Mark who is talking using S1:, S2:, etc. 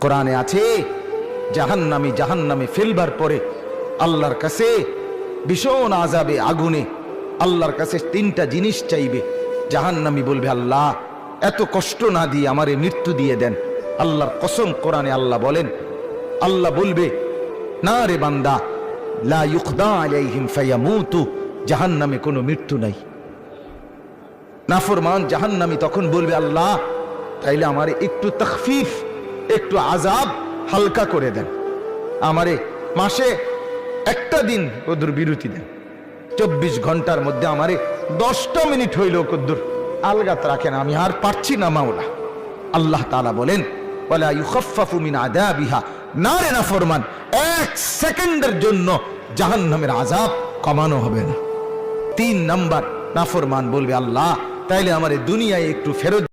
S1: কোরআনে আছে জাহান্নামী ফেলবার পরে আল্লাহর কাছে ভীষণ আযাবে আগুনে আল্লাহর কাছে তিনটা জিনিস চাইবে। জাহান্নামী বলবে, আল্লাহ এত কষ্ট না দিয়ে আমারে মৃত্যু দিয়ে দেন। আল্লাহর কসম, কোরআনে আল্লাহ বলেন, আল্লাহ বলবে, না রে বান্দা, লা ইউকদা আলাইহিম ফায়ামুতু, জাহান্নামে কোনো মৃত্যু নাই। নাফরমান জাহান্নামী তখন বলবে, আল্লাহ তাইলে আমারে একটু তাখফিফ, একটু আযাব হালকা করে দেন, আমারে মাসে একটা দিন কদ্দুর বিরতি দেন, 24 ঘন্টার মধ্যে আমারে 10টা মিনিট হইলেও কদ্দুর আলগাত রাখেন, আমি আর পারছি না মাওলা। আল্লাহ তাআলা বলেন, ওয়ালা ইউখাফফাফু মিন আযাবিহা, না রে নাফরমান, 1 সেকেন্ডের জন্য জাহান্নামের আযাব কমানো হবে না। 3 নাম্বার, নাফরমান বলবে, আল্লাহ তাইলে আমারে দুনিয়ায় একটু ফেরত